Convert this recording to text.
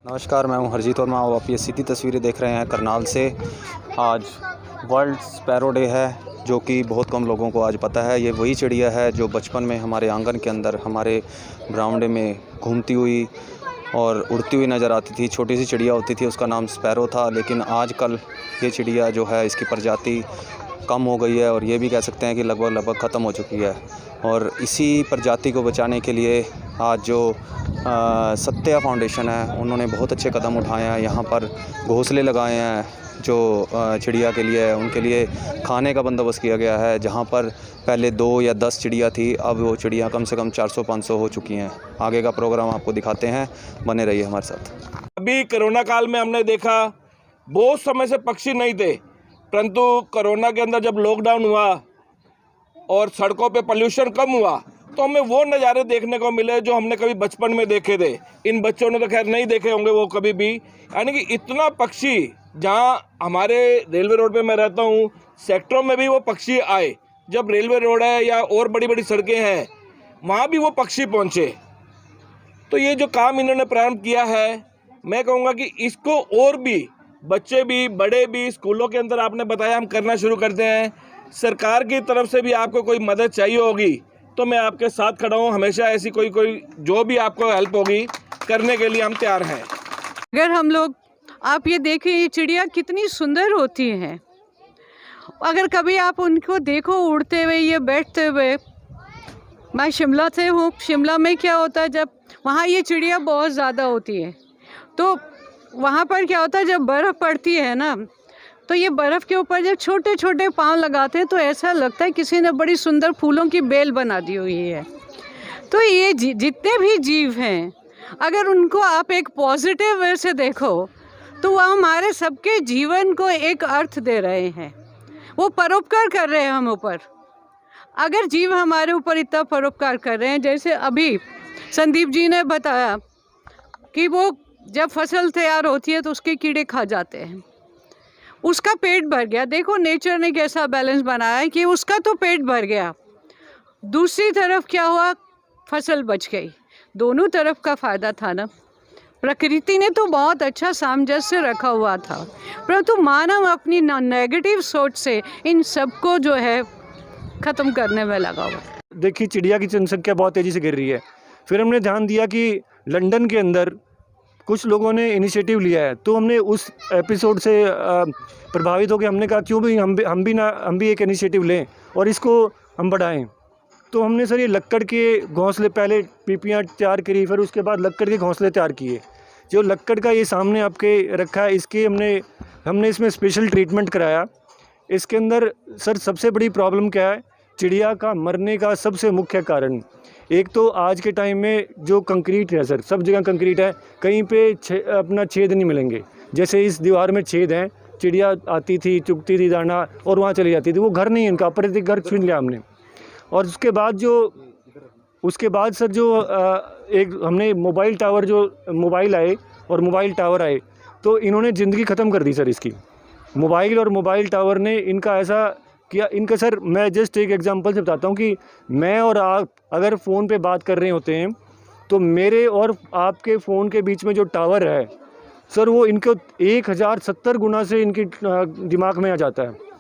नमस्कार, मैं हूं हरजीत वर्मा और आप ये सीधी तस्वीरें देख रहे हैं करनाल से। आज वर्ल्ड स्पैरो डे है, जो कि बहुत कम लोगों को आज पता है। ये वही चिड़िया है जो बचपन में हमारे आंगन के अंदर हमारे बरामदे में घूमती हुई और उड़ती हुई नज़र आती थी। छोटी सी चिड़िया होती थी, उसका नाम स्पैरो था। लेकिन आजकल ये चिड़िया जो है, इसकी प्रजाति कम हो गई है और ये भी कह सकते हैं कि लगभग ख़त्म हो चुकी है। और इसी प्रजाति को बचाने के लिए आज जो सत्या फाउंडेशन है, उन्होंने बहुत अच्छे कदम उठाए हैं। यहाँ पर घोंसले लगाए हैं जो चिड़िया के लिए है। उनके लिए खाने का बंदोबस्त किया गया है। जहाँ पर पहले 2 या 10 चिड़िया थी, अब वो चिड़िया कम से कम 400-500 हो चुकी हैं। आगे का प्रोग्राम आपको दिखाते हैं, बने रहिए हमारे साथ। अभी कोरोना काल में हमने देखा बहुत समय से पक्षी नहीं थे, परंतु कोरोना के अंदर जब लॉकडाउन हुआ और सड़कों पे पोल्यूशन कम हुआ तो हमें वो नज़ारे देखने को मिले जो हमने कभी बचपन में देखे थे। इन बच्चों ने तो खैर नहीं देखे होंगे वो कभी भी। यानी कि इतना पक्षी, जहाँ हमारे रेलवे रोड पे मैं रहता हूँ, सेक्टरों में भी वो पक्षी आए। जब रेलवे रोड है या और बड़ी बड़ी सड़कें हैं, वहाँ भी वो पक्षी पहुँचे। तो ये जो काम इन्होंने प्रारंभ किया है, मैं कहूँगा कि इसको और भी बच्चे भी, बड़े भी, स्कूलों के अंदर आपने बताया हम करना शुरू करते हैं। सरकार की तरफ से भी आपको कोई मदद चाहिए होगी तो मैं आपके साथ खड़ा हूँ। हमेशा ऐसी कोई जो भी आपको हेल्प होगी करने के लिए हम तैयार हैं। अगर हम लोग, आप ये देखें, ये चिड़िया कितनी सुंदर होती हैं। अगर कभी आप उनको देखो उड़ते हुए, ये बैठते हुए। मैं शिमला से हूँ। शिमला में क्या होता है, जब वहाँ ये चिड़िया बहुत ज़्यादा होती है, तो वहाँ पर क्या होता है, जब बर्फ़ पड़ती है ना, तो ये बर्फ़ के ऊपर जब छोटे छोटे पाँव लगाते हैं तो ऐसा लगता है किसी ने बड़ी सुंदर फूलों की बेल बना दी हुई है। तो ये जितने भी जीव हैं, अगर उनको आप एक पॉजिटिव वे से देखो तो वह हमारे सबके जीवन को एक अर्थ दे रहे हैं। वो परोपकार कर रहे हैं हम ऊपर। अगर जीव हमारे ऊपर इतना परोपकार कर रहे हैं, जैसे अभी संदीप जी ने बताया कि वो जब फसल तैयार होती है तो उसके कीड़े खा जाते हैं, उसका पेट भर गया। देखो नेचर ने कैसा बैलेंस बनाया है कि उसका तो पेट भर गया, दूसरी तरफ क्या हुआ, फसल बच गई। दोनों तरफ का फ़ायदा था ना। प्रकृति ने तो बहुत अच्छा सामंजस्य रखा हुआ था, परंतु मानव अपनी नेगेटिव सोच से इन सबको जो है ख़त्म करने में लगा हुआ। देखिए, चिड़िया की जनसंख्या बहुत तेज़ी से गिर रही है। फिर हमने ध्यान दिया कि लंदन के अंदर कुछ लोगों ने इनिशिएटिव लिया है, तो हमने उस एपिसोड से प्रभावित होकर हमने कहा क्यों भी हम भी एक इनिशिएटिव लें और इसको हम बढ़ाएं। तो हमने सर ये लक्कड़ के घोंसले, पहले पीपियाँ तैयार करी, फिर उसके बाद लक्कड़ के घोंसले तैयार किए। जो लक्कड़ का ये सामने आपके रखा है, इसके हमने इसमें स्पेशल ट्रीटमेंट कराया। इसके अंदर सर सबसे बड़ी प्रॉब्लम क्या है, चिड़िया का मरने का सबसे मुख्य कारण, एक तो आज के टाइम में जो कंक्रीट है सर, सब जगह कंक्रीट है, कहीं पे अपना छेद नहीं मिलेंगे। जैसे इस दीवार में छेद हैं, चिड़िया आती थी, चुगती थी दाना और वहाँ चली जाती थी। वो घर नहीं है इनका, अप्रत्यक्ष घर छीन लिया हमने। और उसके बाद सर जो एक हमने मोबाइल टावर आए तो इन्होंने ज़िंदगी ख़त्म कर दी सर इसकी। मोबाइल टावर ने इनका ऐसा किया। इनका सर मैं जस्ट एक एग्जांपल से बताता हूँ कि मैं और आप अगर फ़ोन पे बात कर रहे होते हैं तो मेरे और आपके फ़ोन के बीच में जो टावर है सर, वो इनको 1070 गुना से इनके दिमाग में आ जाता है।